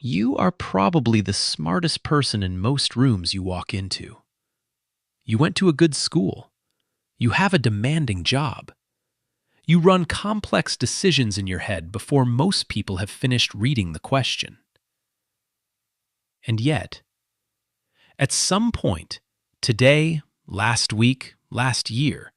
You are probably the smartest person in most rooms you walk into. You went to a good school. You have a demanding job. You run complex decisions in your head before most people have finished reading the question. And yet, at some point, today, last week, last year,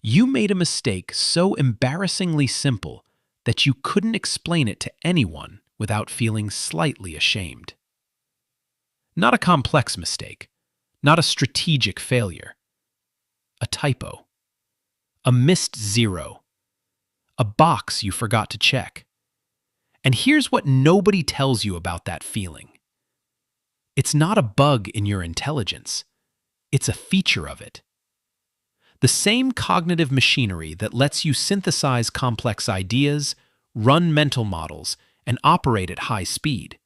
you made a mistake so embarrassingly simple that you couldn't explain it to anyone without feeling slightly ashamed. Not a complex mistake, not a strategic failure. A typo. A missed zero. A box you forgot to check. And here's what nobody tells you about that feeling. It's not a bug in your intelligence. It's a feature of it. The same cognitive machinery that lets you synthesize complex ideas, run mental models, and operate at high speed.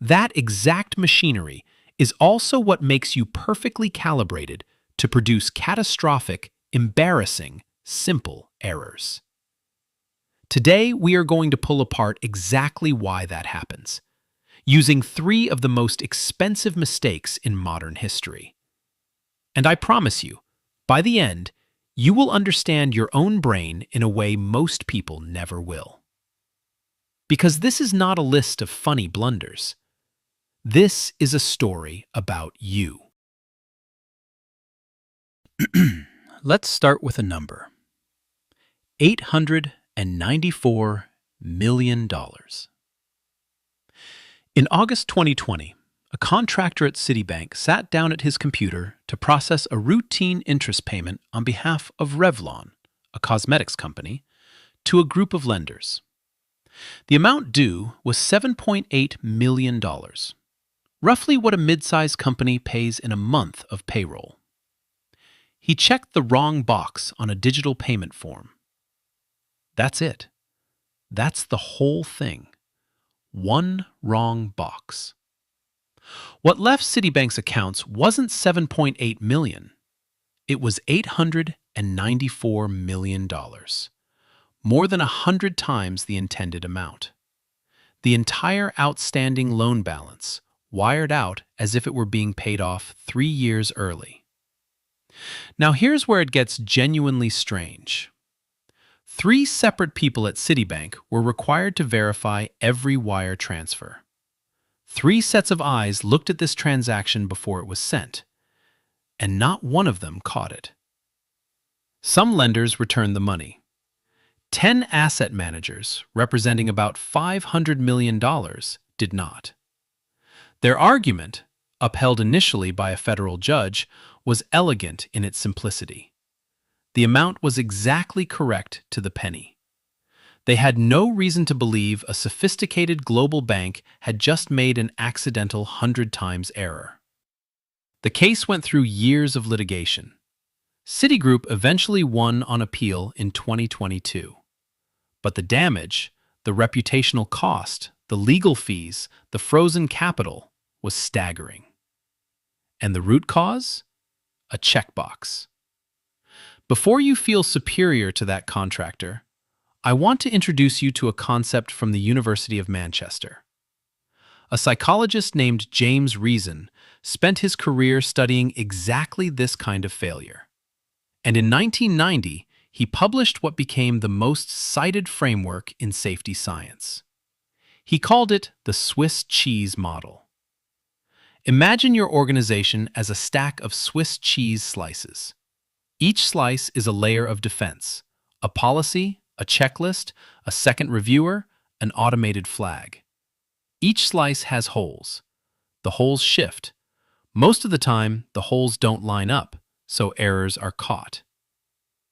That exact machinery is also what makes you perfectly calibrated to produce catastrophic, embarrassing, simple errors. Today, we are going to pull apart exactly why that happens, using 3 of the most expensive mistakes in modern history. And I promise you, by the end, you will understand your own brain in a way most people never will. Because this is not a list of funny blunders. This is a story about you. Let's start with a number. $894 million. In August 2020, a contractor at Citibank sat down at his computer to process a routine interest payment on behalf of Revlon, a cosmetics company, to a group of lenders. The amount due was $7.8 million, roughly what a mid-sized company pays in a month of payroll. He checked the wrong box on a digital payment form. That's it. That's the whole thing. One wrong box. What left Citibank's accounts wasn't $7.8 million. It was $894 million. More than 100 times the intended amount. The entire outstanding loan balance, wired out as if it were being paid off 3 years early. Now here's where it gets genuinely strange. 3 separate people at Citibank were required to verify every wire transfer. 3 sets of eyes looked at this transaction before it was sent, and not one of them caught it. Some lenders returned the money. 10 asset managers, representing about $500 million, did not. Their argument, upheld initially by a federal judge, was elegant in its simplicity. The amount was exactly correct to the penny. They had no reason to believe a sophisticated global bank had just made an accidental 100 times error. The case went through years of litigation. Citigroup eventually won on appeal in 2022. But the damage, the reputational cost, the legal fees, the frozen capital was staggering. And the root cause? A checkbox. Before you feel superior to that contractor, I want to introduce you to a concept from the University of Manchester. A psychologist named James Reason spent his career studying exactly this kind of failure. And in 1990, he published what became the most cited framework in safety science. He called it the Swiss cheese model. Imagine your organization as a stack of Swiss cheese slices. Each slice is a layer of defense, a policy, a checklist, a second reviewer, an automated flag. Each slice has holes. The holes shift. Most of the time, the holes don't line up, so errors are caught.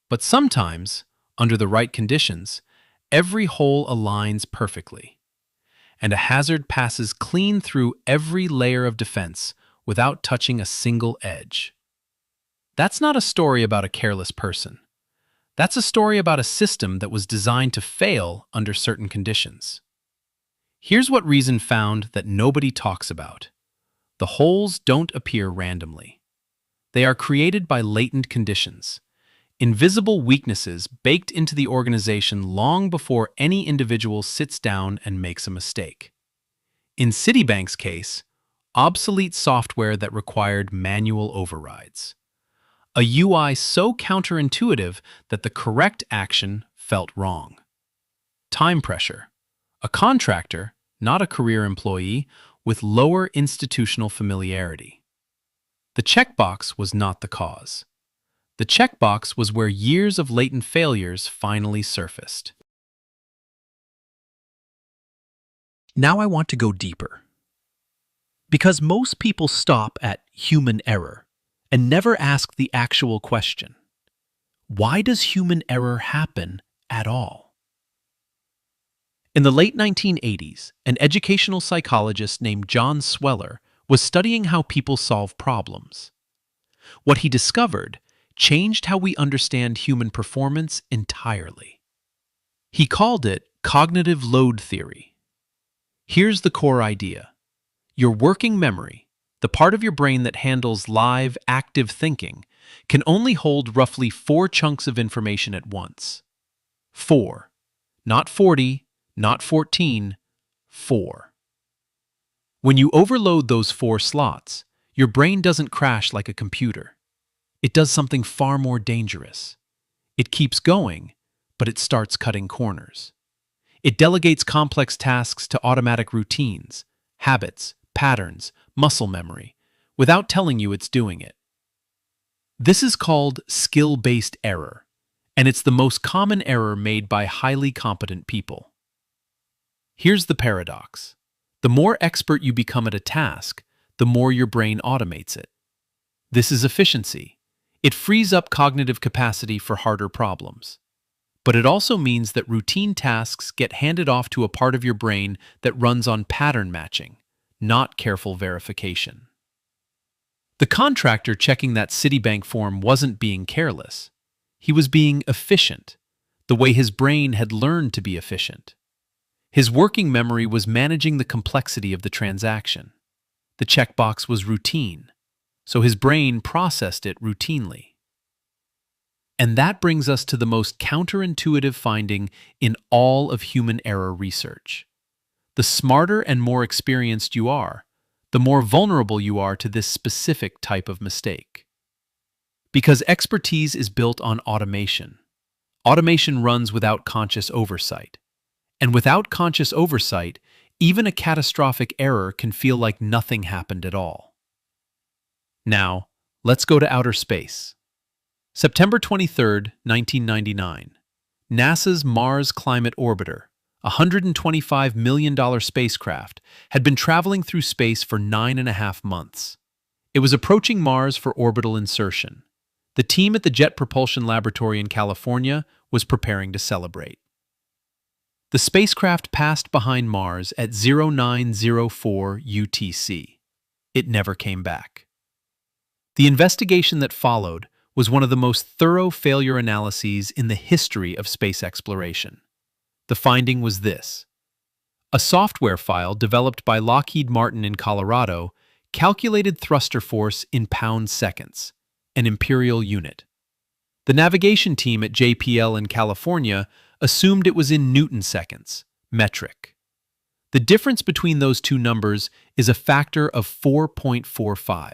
But sometimes, under the right conditions, every hole aligns perfectly, and a hazard passes clean through every layer of defense without touching a single edge. That's not a story about a careless person. That's a story about a system that was designed to fail under certain conditions. Here's what Reason found that nobody talks about. The holes don't appear randomly. They are created by latent conditions. Invisible weaknesses baked into the organization long before any individual sits down and makes a mistake. In Citibank's case, obsolete software that required manual overrides. A UI so counterintuitive that the correct action felt wrong. Time pressure. A contractor, not a career employee, with lower institutional familiarity. The checkbox was not the cause. The checkbox was where years of latent failures finally surfaced. Now I want to go deeper. Because most people stop at human error and never ask the actual question. Why does human error happen at all? In the late 1980s, an educational psychologist named John Sweller was studying how people solve problems. What he discovered changed how we understand human performance entirely. He called it cognitive load theory. Here's the core idea. Your working memory, the part of your brain that handles live, active thinking, can only hold roughly 4 chunks of information at once. 4. Not 40, not 14, 4. When you overload those 4 slots, your brain doesn't crash like a computer. It does something far more dangerous. It keeps going, but it starts cutting corners. It delegates complex tasks to automatic routines, habits, patterns, muscle memory, without telling you it's doing it. This is called skill-based error, and it's the most common error made by highly competent people. Here's the paradox. The more expert you become at a task, the more your brain automates it. This is efficiency. It frees up cognitive capacity for harder problems. But it also means that routine tasks get handed off to a part of your brain that runs on pattern matching, not careful verification. The contractor checking that Citibank form wasn't being careless. He was being efficient, the way his brain had learned to be efficient. His working memory was managing the complexity of the transaction. The checkbox was routine, so his brain processed it routinely. And that brings us to the most counterintuitive finding in all of human error research. The smarter and more experienced you are, the more vulnerable you are to this specific type of mistake. Because expertise is built on automation. Automation runs without conscious oversight. And without conscious oversight, even a catastrophic error can feel like nothing happened at all. Now, let's go to outer space. September 23, 1999. NASA's Mars Climate Orbiter, a $125 million spacecraft, had been traveling through space for 9.5 months. It was approaching Mars for orbital insertion. The team at the Jet Propulsion Laboratory in California was preparing to celebrate. The spacecraft passed behind Mars at 0904 UTC. It never came back. The investigation that followed was one of the most thorough failure analyses in the history of space exploration. The finding was this. A software file developed by Lockheed Martin in Colorado calculated thruster force in pound-seconds, an imperial unit. The navigation team at JPL in California assumed it was in Newton-seconds, metric. The difference between those two numbers is a factor of 4.45.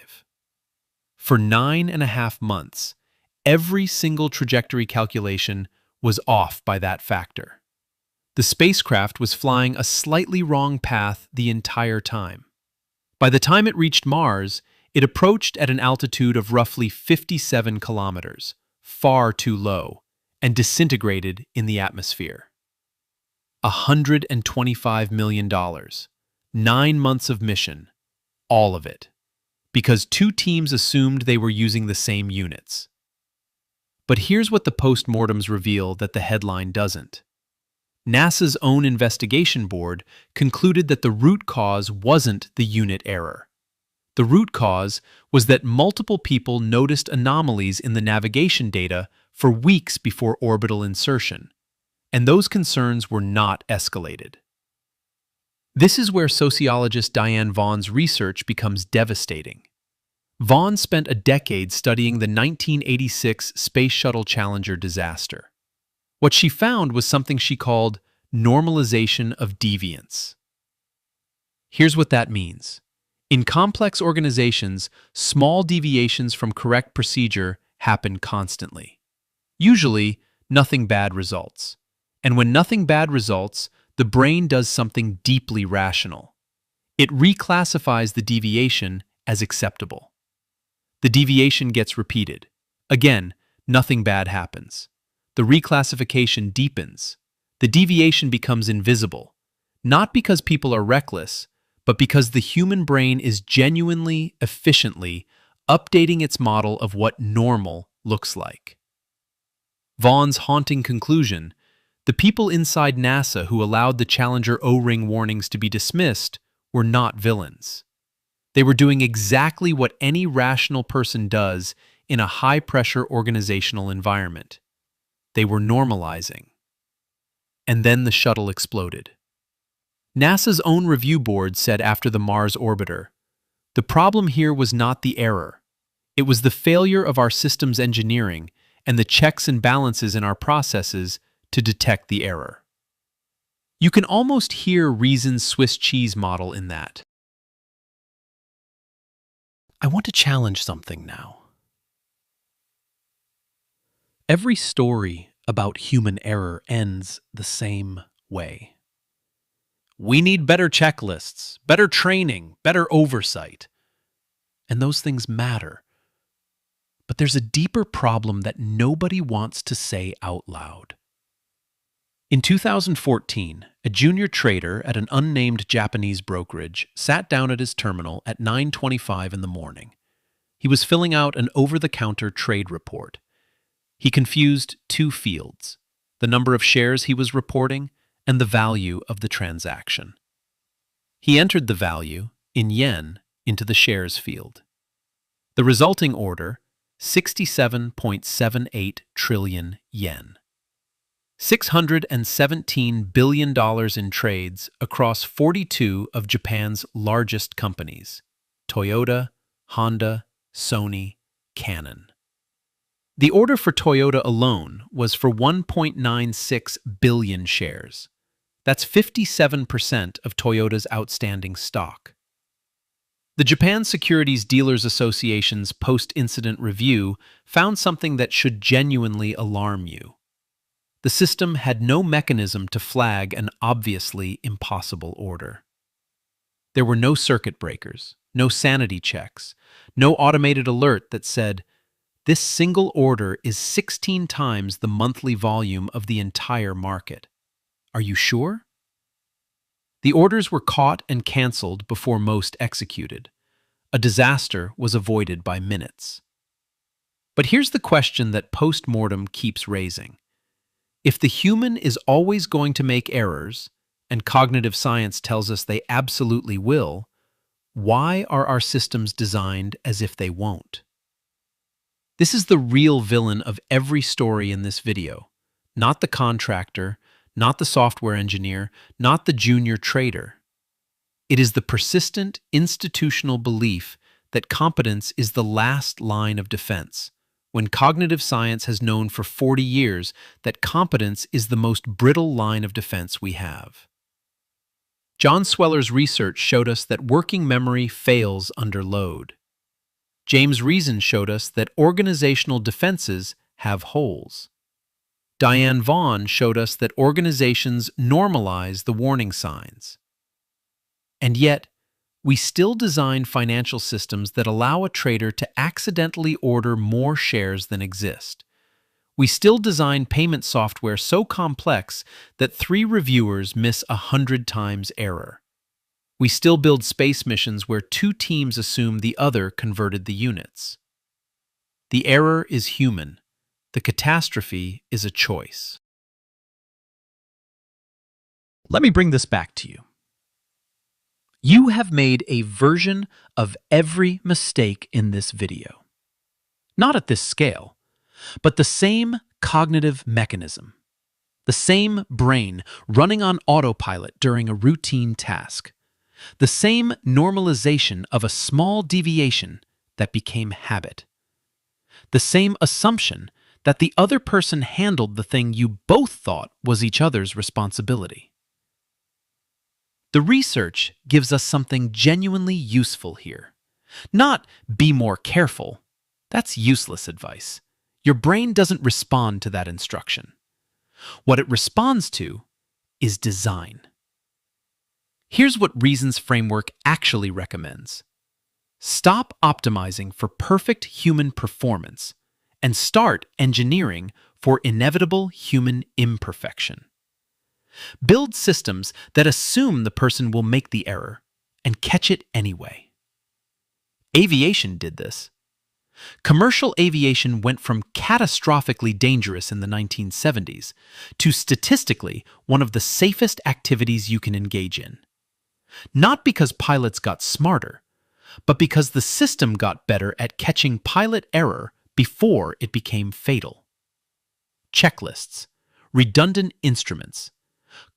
For 9.5 months, every single trajectory calculation was off by that factor. The spacecraft was flying a slightly wrong path the entire time. By the time it reached Mars, it approached at an altitude of roughly 57 kilometers, far too low, and disintegrated in the atmosphere. $125 million, 9 months of mission, all of it, because 2 teams assumed they were using the same units. But here's what the postmortems reveal that the headline doesn't. NASA's own investigation board concluded that the root cause wasn't the unit error. The root cause was that multiple people noticed anomalies in the navigation data for weeks before orbital insertion, and those concerns were not escalated. This is where sociologist Diane Vaughan's research becomes devastating. Vaughan spent a decade studying the 1986 Space Shuttle Challenger disaster. What she found was something she called normalization of deviance. Here's what that means. In complex organizations, small deviations from correct procedure happen constantly. Usually, nothing bad results. And when nothing bad results, the brain does something deeply rational. It reclassifies the deviation as acceptable. The deviation gets repeated. Again, nothing bad happens. The reclassification deepens. The deviation becomes invisible, not because people are reckless, but because the human brain is genuinely, efficiently updating its model of what normal looks like. Vaughn's haunting conclusion: the people inside NASA who allowed the Challenger O-ring warnings to be dismissed were not villains. They were doing exactly what any rational person does in a high-pressure organizational environment. They were normalizing. And then the shuttle exploded. NASA's own review board said after the Mars orbiter, "The problem here was not the error. It was the failure of our systems engineering and the checks and balances in our processes to detect the error." You can almost hear Reason's Swiss cheese model in that. I want to challenge something now. Every story about human error ends the same way. We need better checklists, better training, better oversight. And those things matter. But there's a deeper problem that nobody wants to say out loud. In 2014, a junior trader at an unnamed Japanese brokerage sat down at his terminal at 9:25 in the morning. He was filling out an over-the-counter trade report. He confused two fields: the number of shares he was reporting and the value of the transaction. He entered the value, in yen, into the shares field. The resulting order, 67.78 trillion yen. $617 billion in trades across 42 of Japan's largest companies: Toyota, Honda, Sony, Canon. The order for Toyota alone was for 1.96 billion shares. That's 57% of Toyota's outstanding stock. The Japan Securities Dealers Association's post-incident review found something that should genuinely alarm you. The system had no mechanism to flag an obviously impossible order. There were no circuit breakers, no sanity checks, no automated alert that said, "This single order is 16 times the monthly volume of the entire market. Are you sure?" The orders were caught and canceled before most executed. A disaster was avoided by minutes. But here's the question that post-mortem keeps raising. If the human is always going to make errors, and cognitive science tells us they absolutely will, why are our systems designed as if they won't? This is the real villain of every story in this video, not the contractor, not the software engineer, not the junior trader. It is the persistent institutional belief that competence is the last line of defense, when cognitive science has known for 40 years that competence is the most brittle line of defense we have. John Sweller's research showed us that working memory fails under load. James Reason showed us that organizational defenses have holes. Diane Vaughan showed us that organizations normalize the warning signs. And yet, we still design financial systems that allow a trader to accidentally order more shares than exist. We still design payment software so complex that 3 reviewers miss 100 times error. We still build space missions where 2 teams assume the other converted the units. The error is human. The catastrophe is a choice. Let me bring this back to you. You have made a version of every mistake in this video. Not at this scale, but the same cognitive mechanism. The same brain running on autopilot during a routine task. The same normalization of a small deviation that became habit. The same assumption that the other person handled the thing you both thought was each other's responsibility. The research gives us something genuinely useful here. Not be more careful. That's useless advice. Your brain doesn't respond to that instruction. What it responds to is design. Here's what Reason's framework actually recommends. Stop optimizing for perfect human performance and start engineering for inevitable human imperfection. Build systems that assume the person will make the error and catch it anyway. Aviation did this. Commercial aviation went from catastrophically dangerous in the 1970s to statistically one of the safest activities you can engage in. Not because pilots got smarter, but because the system got better at catching pilot error before it became fatal. Checklists, redundant instruments,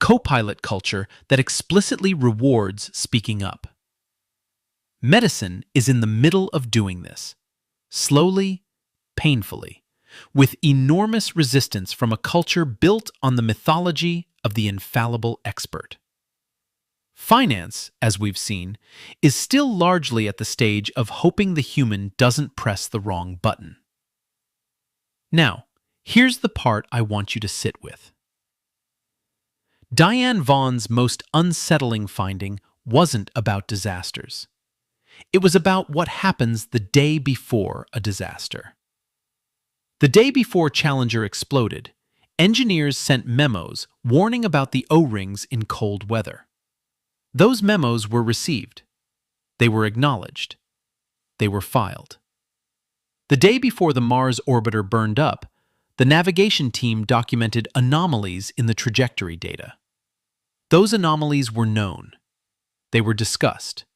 co-pilot culture that explicitly rewards speaking up. Medicine is in the middle of doing this, slowly, painfully, with enormous resistance from a culture built on the mythology of the infallible expert. Finance, as we've seen, is still largely at the stage of hoping the human doesn't press the wrong button. Now, here's the part I want you to sit with. Diane Vaughan's most unsettling finding wasn't about disasters. It was about what happens the day before a disaster. The day before Challenger exploded, engineers sent memos warning about the O-rings in cold weather. Those memos were received. They were acknowledged. They were filed. The day before the Mars orbiter burned up, the navigation team documented anomalies in the trajectory data. Those anomalies were known. They were discussed.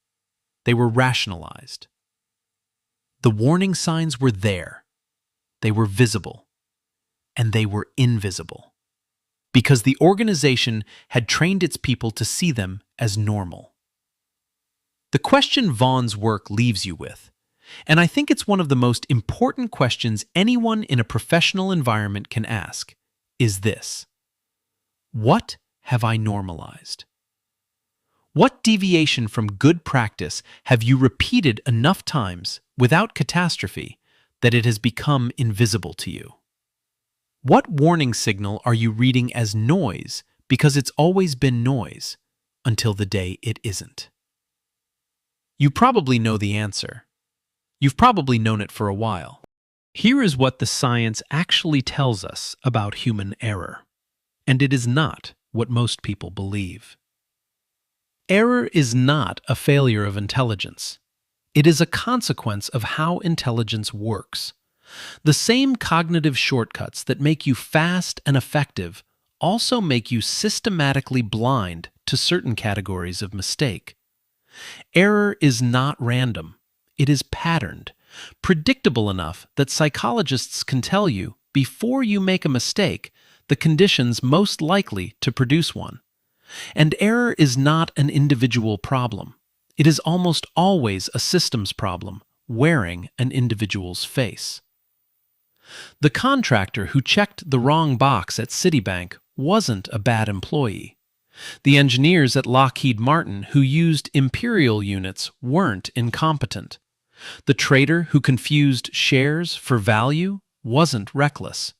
They were rationalized. The warning signs were there. They were visible. And they were invisible. Because the organization had trained its people to see them as normal. The question Vaughan's work leaves you with, and I think it's one of the most important questions anyone in a professional environment can ask, is this: what have I normalized? What deviation from good practice have you repeated enough times without catastrophe that it has become invisible to you? What warning signal are you reading as noise because it's always been noise until the day it isn't? You probably know the answer. You've probably known it for a while. Here is what the science actually tells us about human error, and it is not what most people believe. Error is not a failure of intelligence. It is a consequence of how intelligence works. The same cognitive shortcuts that make you fast and effective also make you systematically blind to certain categories of mistake. Error is not random. It is patterned, predictable enough that psychologists can tell you, before you make a mistake, the conditions most likely to produce one. And error is not an individual problem. It is almost always a systems problem, wearing an individual's face. The contractor who checked the wrong box at Citibank wasn't a bad employee. The engineers at Lockheed Martin who used imperial units weren't incompetent. The trader who confused shares for value wasn't reckless.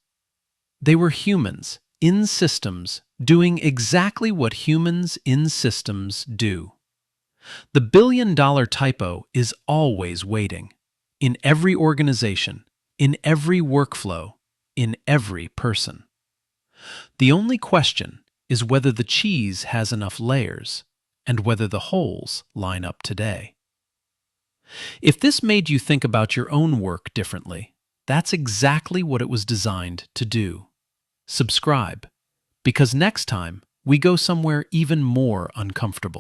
They were humans in systems doing exactly what humans in systems do. The billion-dollar typo is always waiting, in every organization, in every workflow, in every person. The only question is whether the cheese has enough layers and whether the holes line up today. If this made you think about your own work differently, that's exactly what it was designed to do. Subscribe, because next time we go somewhere even more uncomfortable.